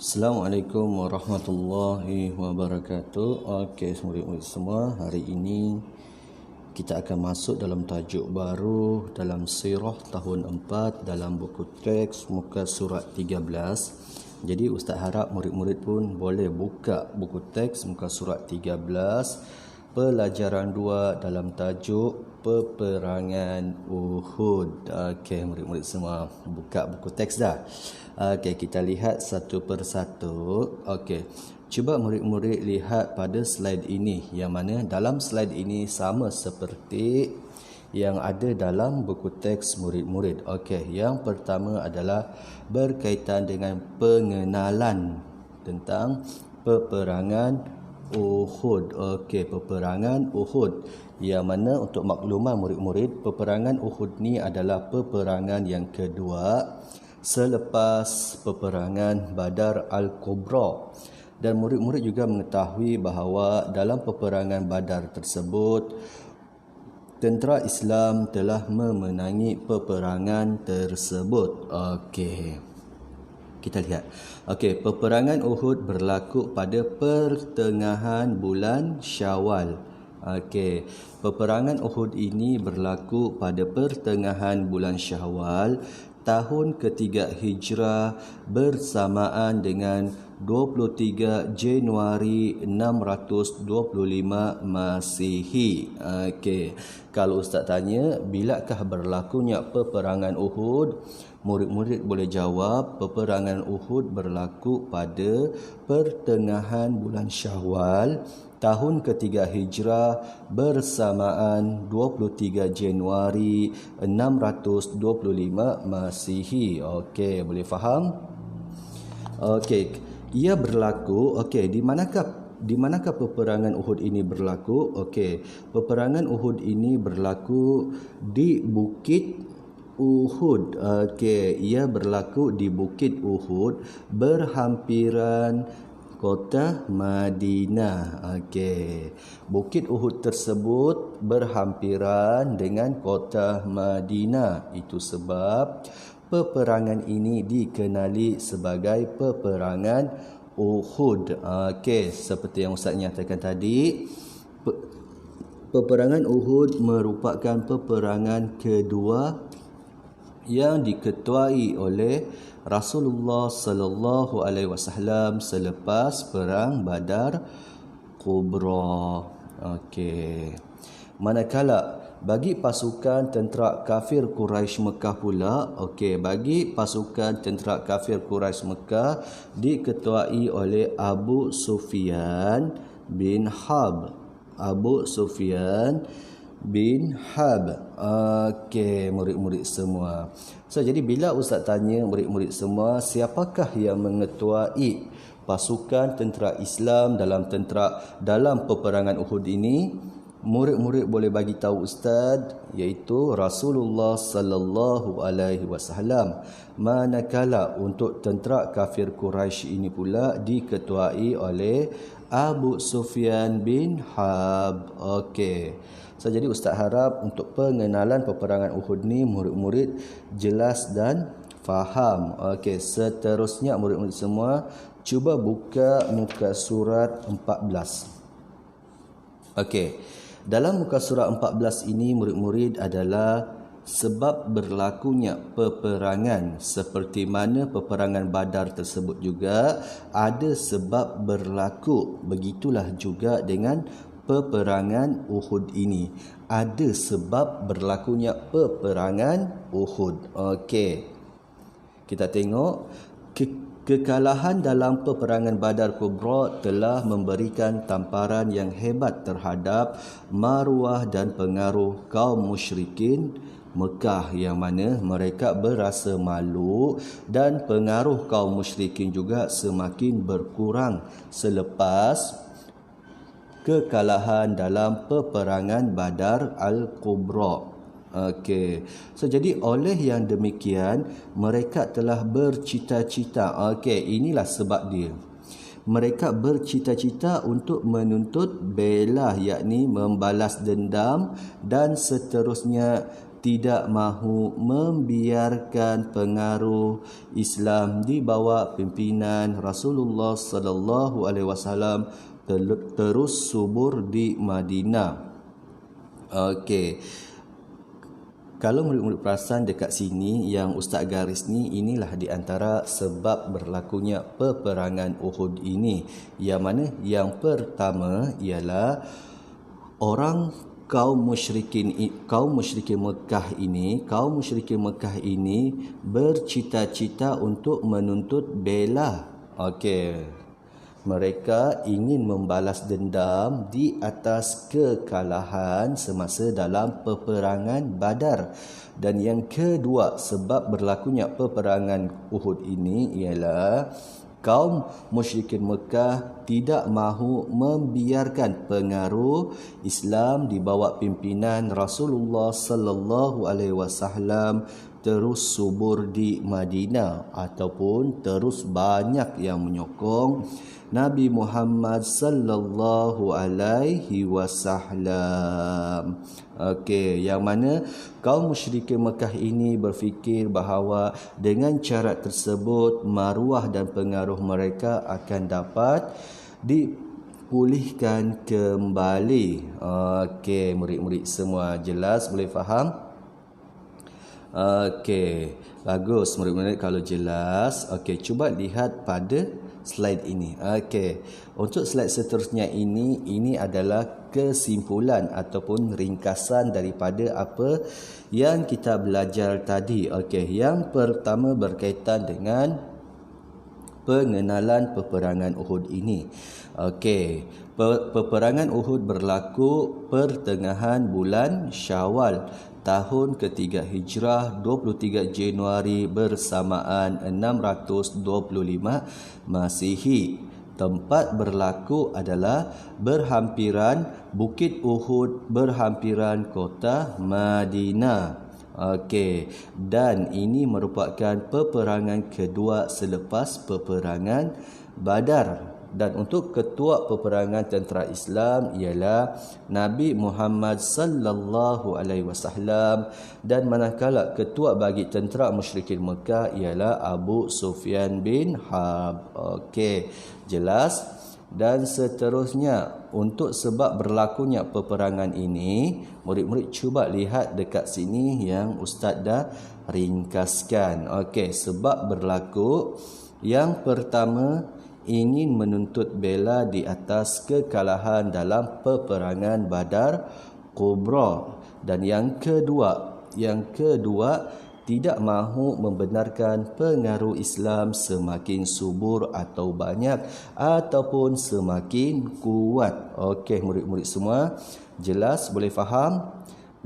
Assalamualaikum warahmatullahi wabarakatuh. Okey, murid-murid semua, hari ini kita akan masuk dalam tajuk baru dalam sirah tahun 4 dalam buku teks muka surat 13. Jadi ustaz harap murid-murid pun boleh buka buku teks muka surat 13, pelajaran 2 dalam tajuk peperangan Uhud. Okey, murid-murid semua buka buku teks dah. Okey, kita lihat satu persatu. Okey, cuba murid-murid lihat pada slide ini, yang mana dalam slide ini sama seperti yang ada dalam buku teks murid-murid. Okey, yang pertama adalah berkaitan dengan pengenalan tentang peperangan Uhud. Okey, peperangan Uhud, yang mana untuk makluman murid-murid, peperangan Uhud ni adalah peperangan yang kedua selepas peperangan Badar Al-Kubra. Dan murid-murid juga mengetahui bahawa dalam peperangan Badar tersebut, tentera Islam telah memenangi peperangan tersebut. Okey, kita lihat. Okey, peperangan Uhud berlaku pada pertengahan bulan Syawal. Okey, peperangan Uhud ini berlaku pada pertengahan bulan Syawal tahun ketiga Hijrah bersamaan dengan 23 Januari 625 Masihi. Okey, kalau ustaz tanya bilakah berlakunya peperangan Uhud, murid-murid boleh jawab peperangan Uhud berlaku pada pertengahan bulan Syawal tahun ketiga Hijrah bersamaan 23 Januari 625 Masihi. Okey, boleh faham? Okey, ia berlaku, okey, di manakah peperangan Uhud ini berlaku? Okey, peperangan Uhud ini berlaku di Bukit Uhud. Okey, ia berlaku di Bukit Uhud berhampiran kota Madinah. Okey, Bukit Uhud tersebut berhampiran dengan kota Madinah. Itu sebab peperangan ini dikenali sebagai peperangan Uhud. Okey, seperti yang ustaz nyatakan tadi, peperangan Uhud merupakan peperangan kedua yang diketuai oleh Rasulullah sallallahu alaihi wasallam selepas perang Badar Kubra. Okey. Manakala bagi pasukan tentera kafir Quraisy Mekah pula, okey, bagi pasukan tentera kafir Quraisy Mekah diketuai oleh Abu Sufyan bin Harb. Abu Sufyan bin Harb. Okey, murid-murid semua. So, jadi bila ustaz tanya murid-murid semua, siapakah yang mengetuai pasukan tentera Islam dalam peperangan Uhud ini, murid-murid boleh bagi tahu ustaz, iaitu Rasulullah sallallahu alaihi wasallam. Manakala untuk tentera kafir Quraisy ini pula diketuai oleh Abu Sufyan bin Harb. Okey. So, jadi ustaz harap untuk pengenalan peperangan Uhud ni murid-murid jelas dan faham. Okey, seterusnya murid-murid semua cuba buka muka surat 14. Okey, dalam muka surat 14 ini murid-murid adalah sebab berlakunya peperangan. Seperti mana peperangan Badar tersebut juga ada sebab berlaku, begitulah juga dengan peperangan Uhud ini ada sebab berlakunya peperangan Uhud. Okey, kita tengok kekalahan dalam peperangan Badar Kubra telah memberikan tamparan yang hebat terhadap maruah dan pengaruh kaum musyrikin Mekah, yang mana mereka berasa malu, dan pengaruh kaum musyrikin juga semakin berkurang selepas kekalahan dalam peperangan Badar Al-Kubra. Okey. So, jadi oleh yang demikian mereka telah bercita-cita. Okey, inilah sebab dia. Mereka bercita-cita untuk menuntut belah, yakni membalas dendam dan seterusnya tidak mahu membiarkan pengaruh Islam di bawah pimpinan Rasulullah sallallahu alaihi wasallam terus subur di Madinah. Okey. Kalau murid-murid perasan dekat sini yang Ustaz garis ni, inilah di antara sebab berlakunya peperangan Uhud ini. Yang mana? Yang pertama ialah kaum musyrikin Mekah ini bercita-cita untuk menuntut bela. Okey. Mereka ingin membalas dendam di atas kekalahan semasa dalam peperangan Badar. Dan yang kedua sebab berlakunya peperangan Uhud ini ialah kaum musyrikin Mekah tidak mahu membiarkan pengaruh Islam di bawah pimpinan Rasulullah sallallahu alaihi wasallam terus subur di Madinah, ataupun terus banyak yang menyokong Nabi Muhammad sallallahu alaihi wasallam. Okey, yang mana kaum musyrikin Mekah ini berfikir bahawa dengan cara tersebut maruah dan pengaruh mereka akan dapat dipulihkan kembali. Okey, murid-murid semua jelas, boleh faham? Okey, bagus murid-murid kalau jelas. Okey, cuba lihat pada slide ini. Okey, untuk slide seterusnya ini adalah kesimpulan ataupun ringkasan daripada apa yang kita belajar tadi. Okey, yang pertama berkaitan dengan pengenalan peperangan Uhud ini. Okey, peperangan Uhud berlaku pertengahan bulan Syawal tahun ketiga Hijrah, 23 Januari bersamaan 625 Masihi. Tempat berlaku adalah berhampiran Bukit Uhud, berhampiran kota Madinah. Okey, dan ini merupakan peperangan kedua selepas peperangan Badar. Dan untuk ketua peperangan tentera Islam ialah Nabi Muhammad sallallahu alaihi wasallam, dan manakala ketua bagi tentera musyrikin Mekah ialah Abu Sufyan bin Harb. Okey, jelas. Dan seterusnya, untuk sebab berlakunya peperangan ini, murid-murid cuba lihat dekat sini yang Ustaz dah ringkaskan. Okey, sebab berlaku yang pertama, ingin menuntut bela di atas kekalahan dalam peperangan Badar Kubra. Dan yang kedua tidak mahu membenarkan pengaruh Islam semakin subur atau banyak ataupun semakin kuat. Okey, murid-murid semua jelas, boleh faham?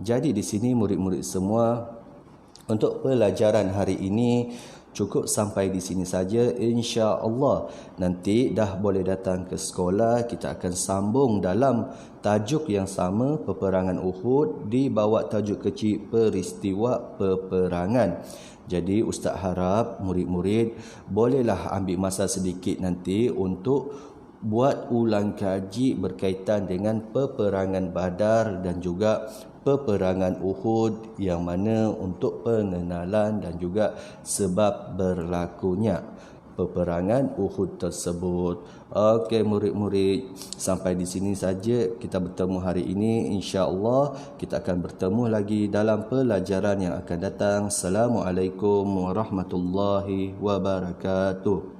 Jadi di sini murid-murid semua, untuk pelajaran hari ini cukup sampai di sini saja, insya-Allah. Nanti dah boleh datang ke sekolah, kita akan sambung dalam tajuk yang sama, peperangan Uhud, di bawah tajuk kecil peristiwa peperangan. Jadi Ustaz harap murid-murid bolehlah ambil masa sedikit nanti untuk buat ulang kaji berkaitan dengan peperangan Badar dan juga peperangan Uhud, yang mana untuk pengenalan dan juga sebab berlakunya peperangan Uhud tersebut. Okey murid-murid, sampai di sini saja kita bertemu hari ini. Insya-Allah kita akan bertemu lagi dalam pelajaran yang akan datang. Assalamualaikum warahmatullahi wabarakatuh.